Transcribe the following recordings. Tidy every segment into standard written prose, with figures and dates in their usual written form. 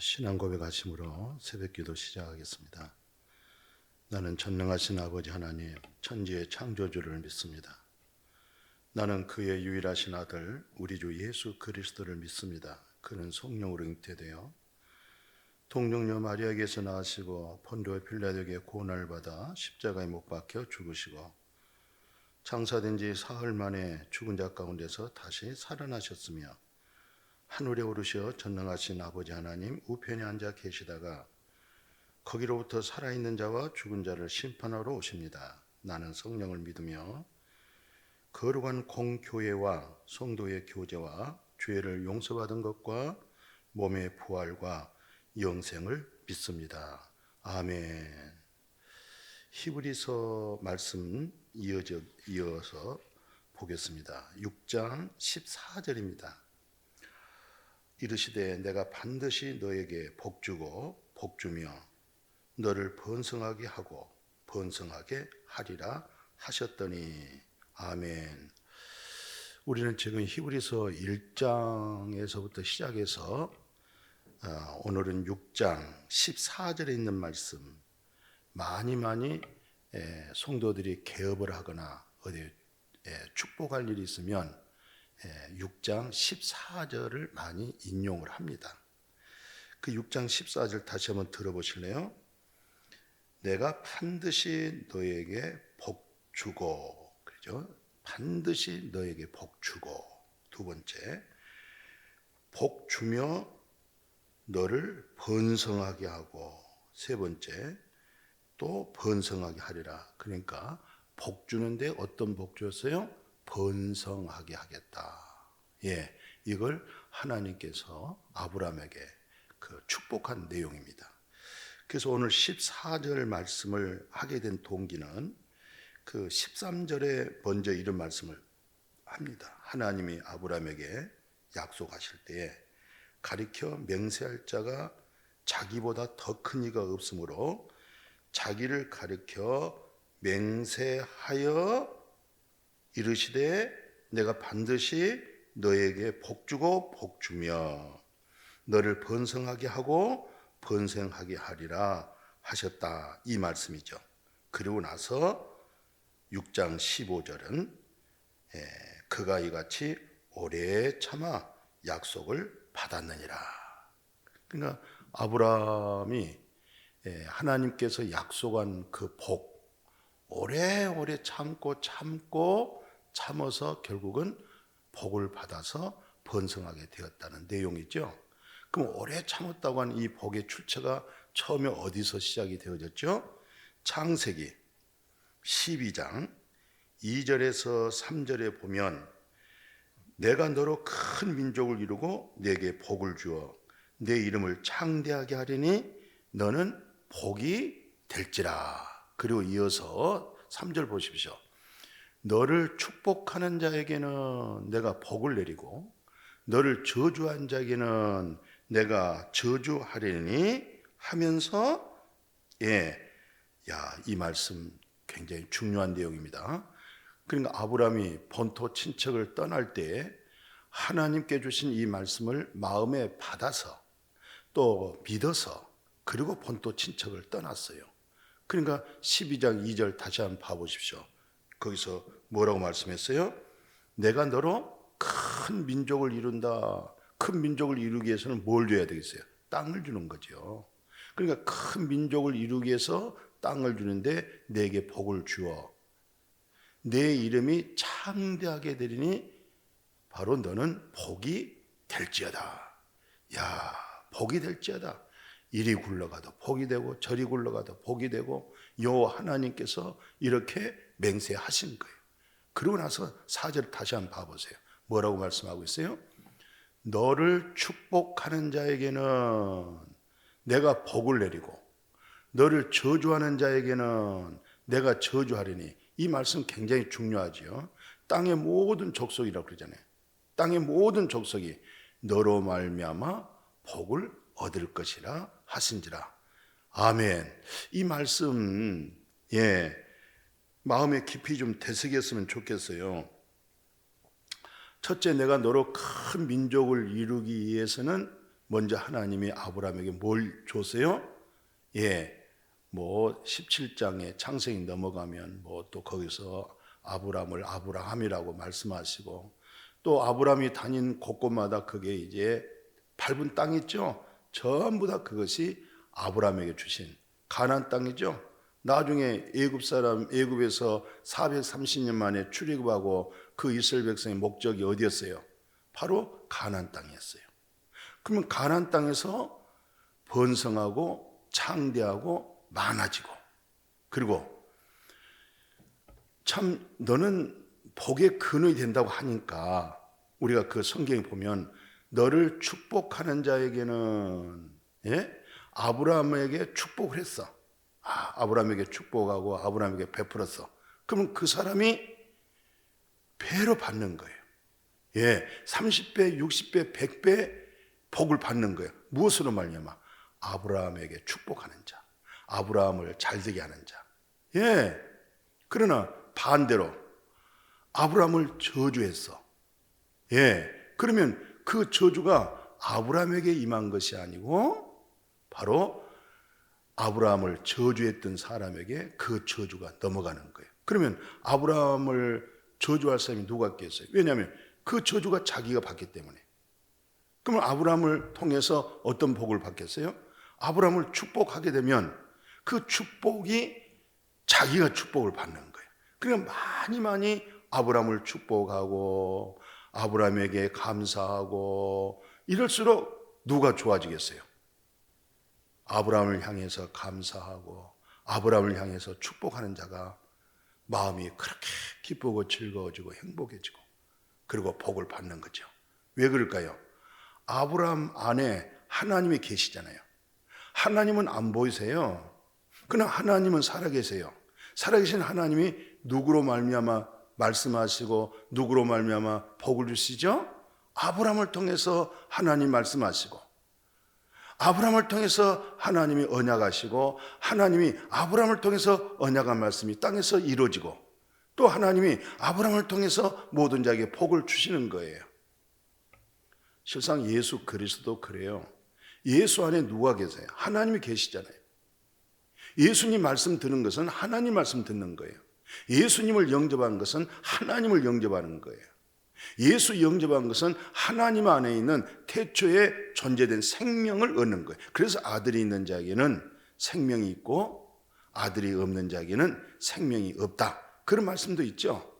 신앙 고백하심으로 새벽기도 시작하겠습니다. 나는 전능하신 아버지 하나님, 천지의 창조주를 믿습니다. 나는 그의 유일하신 아들 우리 주 예수 그리스도를 믿습니다. 그는 성령으로 잉태되어 동정녀 마리아에게서 나으시고 본토 빌라도에게 고난을 받아 십자가에 못 박혀 죽으시고 장사된 지 사흘 만에 죽은 자 가운데서 다시 살아나셨으며 하늘에 오르셔 전능하신 아버지 하나님 우편에 앉아 계시다가 거기로부터 살아있는 자와 죽은 자를 심판하러 오십니다. 나는 성령을 믿으며 거룩한 공교회와 성도의 교제와 죄를 용서받은 것과 몸의 부활과 영생을 믿습니다. 아멘. 히브리서 말씀 이어서 보겠습니다. 6장 14절입니다. 이르시되 내가 반드시 너에게 복주고 복주며 너를 번성하게 하고 번성하게 하리라 하셨더니 아멘. 우리는 지금 히브리서 1장에서부터 시작해서 오늘은 6장 14절에 있는 말씀 많이 성도들이 개업을 하거나 어디 축복할 일이 있으면 6장 14절을 많이 인용을 합니다. 그 6장 14절 다시 한번 들어보실래요? 내가 반드시 너에게 복주고, 그죠? 반드시 너에게 복주고. 두 번째, 복주며 너를 번성하게 하고. 세 번째, 또 번성하게 하리라. 그러니까 복주는데 어떤 복주였어요? 번성하게 하겠다. 이걸 하나님께서 아브라함에게 축복한 내용입니다. 그래서 오늘 14절 말씀을 하게 된 동기는 13절에 먼저 이런 말씀을 합니다. 하나님이 아브라함에게 약속하실 때에 가리켜 맹세할 자가 자기보다 더 큰 이가 없으므로 자기를 가리켜 맹세하여 이르시되 내가 반드시 너에게 복주고 복주며 너를 번성하게 하고 번성하게 하리라 하셨다, 이 말씀이죠. 그리고 나서 6장 15절은 그가 이같이 오래 참아 약속을 받았느니라. 그러니까 아브라함이 하나님께서 약속한 그 복, 오래오래 참어서 결국은 복을 받아서 번성하게 되었다는 내용이죠. 그럼 오래 참았다고 하는 이 복의 출처가 처음에 어디서 시작이 되어졌죠? 창세기 12장 2절에서 3절에 보면 내가 너로 큰 민족을 이루고 내게 복을 주어 내 이름을 창대하게 하리니 너는 복이 될지라. 그리고 이어서 3절 보십시오. 너를 축복하는 자에게는 내가 복을 내리고 너를 저주한 자에게는 내가 저주하리니 하면서 이 말씀 굉장히 중요한 내용입니다. 그러니까 아브라함이 본토 친척을 떠날 때 하나님께 주신 이 말씀을 마음에 받아서 또 믿어서 그리고 본토 친척을 떠났어요. 그러니까 12장 2절 다시 한번 봐보십시오. 거기서 뭐라고 말씀했어요? 내가 너로 큰 민족을 이룬다. 큰 민족을 이루기 위해서는 뭘 줘야 되겠어요? 땅을 주는 거죠. 그러니까 큰 민족을 이루기 위해서 땅을 주는데 내게 복을 주어 내 이름이 창대하게 되리니 바로 너는 복이 될지어다. 복이 될지어다. 이리 굴러가도 복이 되고 저리 굴러가도 복이 되고 여호와 하나님께서 이렇게 맹세하신 거예요. 그러고 나서 4절 다시 한번 봐보세요. 뭐라고 말씀하고 있어요? 너를 축복하는 자에게는 내가 복을 내리고 너를 저주하는 자에게는 내가 저주하리니. 이 말씀 굉장히 중요하죠. 땅의 모든 족속이라고 그러잖아요. 땅의 모든 족속이 너로 말미암아 복을 얻을 것이라 하신지라. 아멘. 이 말씀 마음에 깊이 좀 되새겼으면 좋겠어요. 첫째, 내가 너로 큰 민족을 이루기 위해서는 먼저 하나님이 아브라함에게 뭘 줬어요? 예, 뭐 17장에 창세기 넘어가면 뭐 또 거기서 아브라함을 아브라함이라고 말씀하시고, 또 아브라함이 다닌 곳곳마다 그게 이제 밟은 땅 있죠? 전부 다 그것이 아브라함에게 주신 가나안 땅이죠. 나중에 애굽에서 430년 만에 출애굽하고 그 이스라엘 백성의 목적이 어디였어요? 바로 가나안 땅이었어요. 그러면 가나안 땅에서 번성하고 창대하고 많아지고, 그리고 참 너는 복의 근원이 된다고 하니까 우리가 그 성경에 보면 너를 축복하는 자에게는, 예? 아브라함에게 축복을 했어. 아브라함에게 축복하고 아브라함에게 베풀었어. 그러면 그 사람이 배로 받는 거예요. 예, 30배, 60배, 100배 복을 받는 거예요. 무엇으로 말미암아? 아브라함에게 축복하는 자, 아브라함을 잘되게 하는 자. 예, 그러나 반대로 아브라함을 저주했어. 예, 그러면 그 저주가 아브라함에게 임한 것이 아니고 바로 아브라함을 저주했던 사람에게 그 저주가 넘어가는 거예요. 그러면 아브라함을 저주할 사람이 누가 있겠어요? 왜냐하면 그 저주가 자기가 받기 때문에. 그러면 아브라함을 통해서 어떤 복을 받겠어요? 아브라함을 축복하게 되면 그 축복이 자기가 축복을 받는 거예요. 그러니까 많이 아브라함을 축복하고 아브라함에게 감사하고 이럴수록 누가 좋아지겠어요? 아브라함을 향해서 감사하고 아브라함을 향해서 축복하는 자가 마음이 그렇게 기쁘고 즐거워지고 행복해지고 그리고 복을 받는 거죠. 왜 그럴까요? 아브라함 안에 하나님이 계시잖아요. 하나님은 안 보이세요. 그러나 하나님은 살아계세요. 살아계신 하나님이 누구로 말미암아 말씀하시고 누구로 말미암아 복을 주시죠? 아브라함을 통해서 하나님 말씀하시고 아브라함을 통해서 하나님이 언약하시고 하나님이 아브라함을 통해서 언약한 말씀이 땅에서 이루어지고 또 하나님이 아브라함을 통해서 모든 자에게 복을 주시는 거예요. 실상 예수 그리스도 그래요. 예수 안에 누가 계세요? 하나님이 계시잖아요. 예수님 말씀 듣는 것은 하나님 말씀 듣는 거예요. 예수님을 영접한 것은 하나님을 영접하는 거예요. 예수 영접한 것은 하나님 안에 있는 태초에 존재된 생명을 얻는 거예요. 그래서 아들이 있는 자에게는 생명이 있고 아들이 없는 자에게는 생명이 없다. 그런 말씀도 있죠.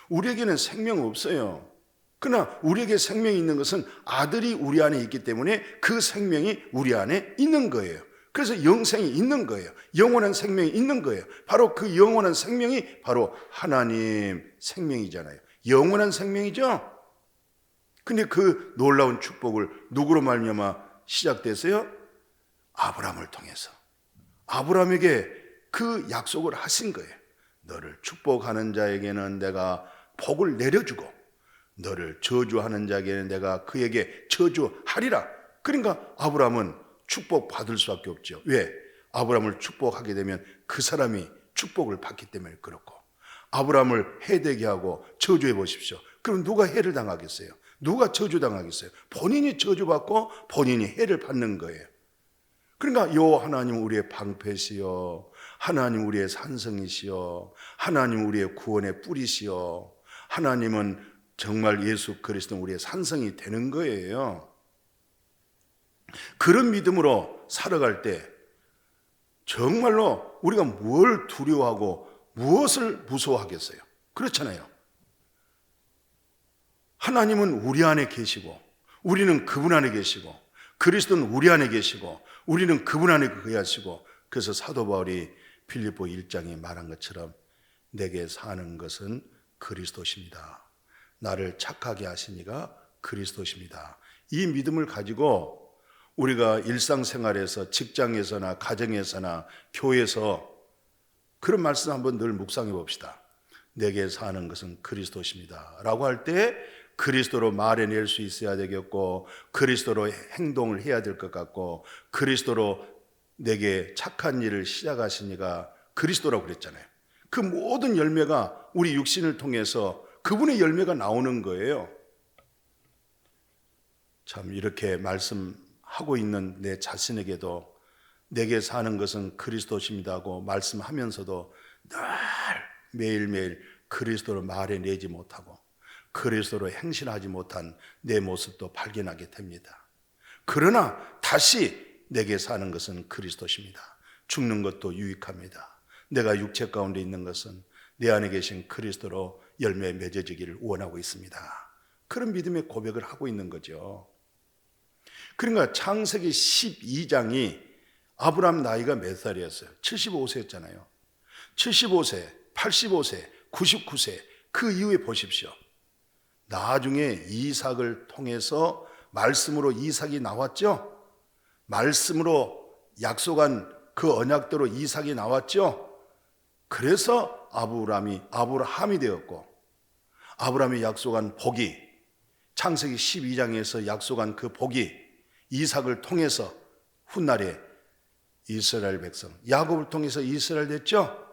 우리에게는 생명 없어요. 그러나 우리에게 생명이 있는 것은 아들이 우리 안에 있기 때문에 그 생명이 우리 안에 있는 거예요. 그래서 영생이 있는 거예요. 영원한 생명이 있는 거예요. 바로 그 영원한 생명이 바로 하나님 생명이잖아요. 영원한 생명이죠. 근데 그 놀라운 축복을 누구로 말미암아 시작됐어요? 아브라함을 통해서. 아브라함에게 그 약속을 하신 거예요. 너를 축복하는 자에게는 내가 복을 내려주고 너를 저주하는 자에게는 내가 그에게 저주하리라. 그러니까 아브라함은 축복받을 수밖에 없죠. 왜? 아브라함을 축복하게 되면 그 사람이 축복을 받기 때문에 그렇고, 아브라함을 해되게 하고 저주해 보십시오. 그럼 누가 해를 당하겠어요? 누가 저주당하겠어요? 본인이 저주받고 본인이 해를 받는 거예요. 그러니까 요 하나님 우리의 방패시여, 하나님 우리의 산성이시여, 하나님 우리의 구원의 뿌리시여, 하나님은 정말 예수 그리스도 우리의 산성이 되는 거예요. 그런 믿음으로 살아갈 때 정말로 우리가 뭘 두려워하고 무엇을 무서워하겠어요? 그렇잖아요. 하나님은 우리 안에 계시고 우리는 그분 안에 계시고 그리스도는 우리 안에 계시고 우리는 그분 안에 거하시고, 그래서 사도 바울이 빌립보 1장에 말한 것처럼 내게 사는 것은 그리스도십니다. 나를 착하게 하시니가 그리스도십니다. 이 믿음을 가지고 우리가 일상생활에서 직장에서나 가정에서나 교회에서 그런 말씀 한번 늘 묵상해 봅시다. 내게 사는 것은 그리스도십니다 라고 할 때 그리스도로 말해낼 수 있어야 되겠고, 그리스도로 행동을 해야 될 것 같고, 그리스도로 내게 착한 일을 시작하시니가 그리스도라고 그랬잖아요. 그 모든 열매가 우리 육신을 통해서 그분의 열매가 나오는 거예요. 참 이렇게 말씀하시는 하고 있는 내 자신에게도 내게 사는 것은 그리스도십니다 하고 말씀하면서도 늘 매일매일 그리스도로 말해내지 못하고 그리스도로 행실하지 못한 내 모습도 발견하게 됩니다. 그러나 다시 내게 사는 것은 그리스도십니다. 죽는 것도 유익합니다. 내가 육체 가운데 있는 것은 내 안에 계신 그리스도로 열매 맺어지기를 원하고 있습니다. 그런 믿음의 고백을 하고 있는 거죠. 그러니까 창세기 12장이 아브라함 나이가 몇 살이었어요? 75세였잖아요. 75세, 85세, 99세 그 이후에 보십시오. 나중에 이삭을 통해서 말씀으로 이삭이 나왔죠. 말씀으로 약속한 그 언약대로 이삭이 나왔죠. 그래서 아브라함이 되었고 아브라함이 약속한 복이 창세기 12장에서 약속한 그 복이 이삭을 통해서 훗날에 이스라엘 백성 야곱을 통해서 이스라엘 됐죠.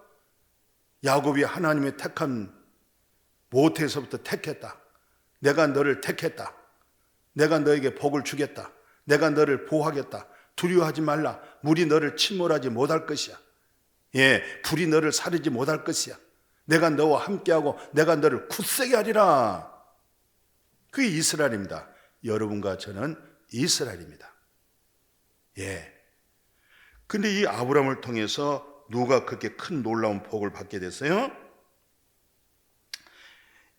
야곱이 하나님의 택한 모태에서부터 택했다. 내가 너를 택했다. 내가 너에게 복을 주겠다. 내가 너를 보호하겠다. 두려워하지 말라. 물이 너를 침몰하지 못할 것이야. 불이 너를 사르지 못할 것이야. 내가 너와 함께하고 내가 너를 굳세게 하리라. 그게 이스라엘입니다. 여러분과 저는 이스라엘입니다. 근데 이 아브라함을 통해서 누가 그렇게 큰 놀라운 복을 받게 됐어요?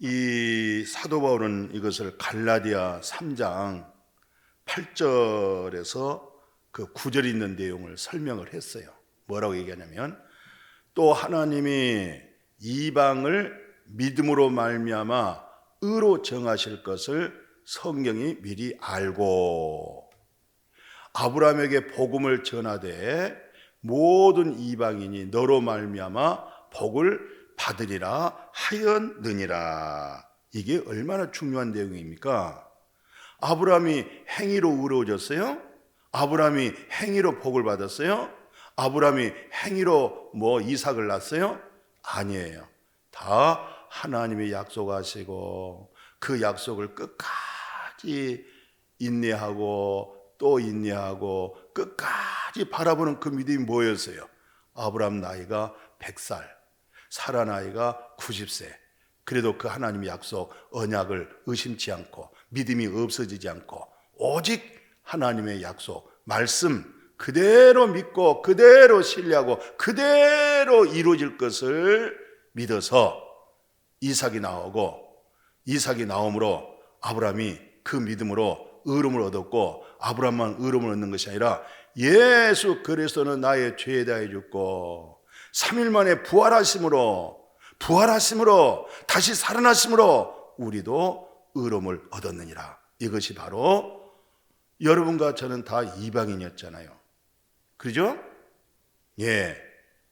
이 사도 바울은 이것을 갈라디아 3장 8절에서 그 구절이 있는 내용을 설명을 했어요. 뭐라고 얘기하냐면 또 하나님이 이방을 믿음으로 말미암아 의로 정하실 것을 성경이 미리 알고 아브라함에게 복음을 전하되 모든 이방인이 너로 말미암아 복을 받으리라 하였느니라. 이게 얼마나 중요한 내용입니까? 아브라함이 행위로 의로워졌어요? 아브라함이 행위로 복을 받았어요? 아브라함이 행위로 이삭을 낳았어요? 아니에요. 다 하나님이 약속하시고 그 약속을 끝까지 인내하고 또 인내하고 끝까지 바라보는 그 믿음이 뭐였어요? 아브라함 나이가 100살, 사라 나이가 90세. 그래도 그 하나님의 약속, 언약을 의심치 않고 믿음이 없어지지 않고 오직 하나님의 약속, 말씀 그대로 믿고 그대로 신뢰하고 그대로 이루어질 것을 믿어서 이삭이 나오고 이삭이 나옴으로 아브라함이 그 믿음으로 의로움을 얻었고 아브라함만 의로움을 얻는 것이 아니라 예수 그리스도는 나의 죄에 대하여 죽고 3일 만에 부활하심으로 다시 살아나심으로 우리도 의로움을 얻었느니라. 이것이 바로 여러분과 저는 다 이방인이었잖아요. 그렇죠?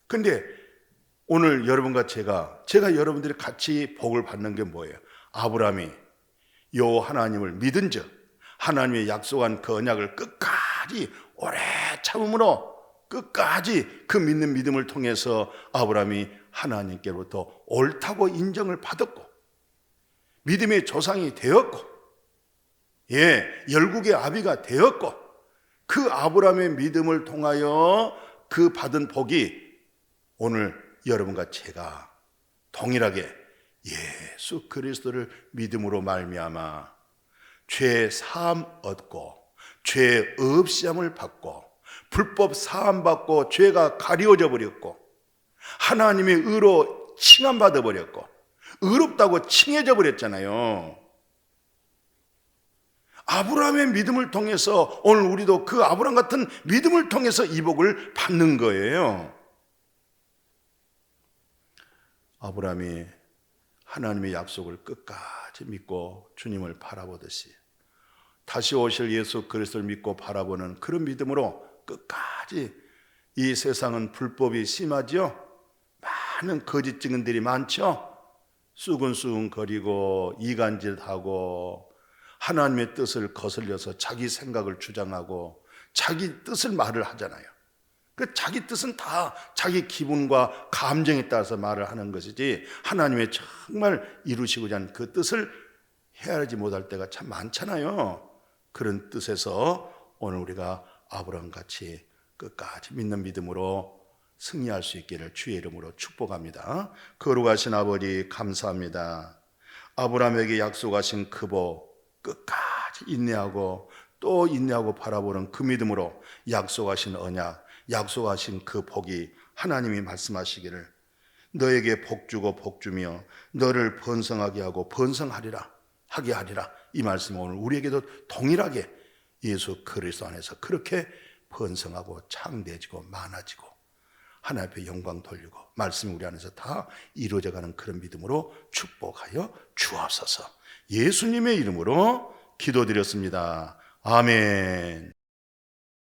근데 오늘 여러분과 제가 여러분들이 같이 복을 받는 게 뭐예요? 아브라함이 요 하나님을 믿은 즉 하나님의 약속한 그 언약을 끝까지 오래 참음으로 끝까지 그 믿는 믿음을 통해서 아브라함이 하나님께로부터 옳다고 인정을 받았고 믿음의 조상이 되었고 열국의 아비가 되었고 그 아브라함의 믿음을 통하여 그 받은 복이 오늘 여러분과 제가 동일하게 예수 그리스도를 믿음으로 말미암아 죄 사함 얻고 죄 없이함을 받고 불법 사함 받고 죄가 가리워져 버렸고 하나님의 의로 칭함받아 버렸고 의롭다고 칭해져 버렸잖아요. 아브라함의 믿음을 통해서 오늘 우리도 그 아브라함 같은 믿음을 통해서 이 복을 받는 거예요. 아브라함이 하나님의 약속을 끝까지 믿고 주님을 바라보듯이 다시 오실 예수 그리스도를 믿고 바라보는 그런 믿음으로 끝까지 이 세상은 불법이 심하죠. 많은 거짓 증언들이 많죠. 쑥은쑥은거리고 이간질하고 하나님의 뜻을 거슬려서 자기 생각을 주장하고 자기 뜻을 말을 하잖아요. 그 자기 뜻은 다 자기 기분과 감정에 따라서 말을 하는 것이지 하나님의 정말 이루시고자 하는 그 뜻을 헤아리지 못할 때가 참 많잖아요. 그런 뜻에서 오늘 우리가 아브라함 같이 끝까지 믿는 믿음으로 승리할 수 있기를 주의 이름으로 축복합니다. 거룩하신 아버지 감사합니다. 아브라함에게 약속하신 그 복 끝까지 인내하고 또 인내하고 바라보는 그 믿음으로 약속하신 언약, 약속하신 그 복이 하나님이 말씀하시기를 너에게 복 주고 복 주며 너를 번성하게 하고 번성하리라 하게 하리라, 이 말씀이 오늘 우리에게도 동일하게 예수 그리스도 안에서 그렇게 번성하고 창대해지고 많아지고 하나님 앞에 영광 돌리고 말씀이 우리 안에서 다 이루어져가는 그런 믿음으로 축복하여 주옵소서. 예수님의 이름으로 기도드렸습니다. 아멘.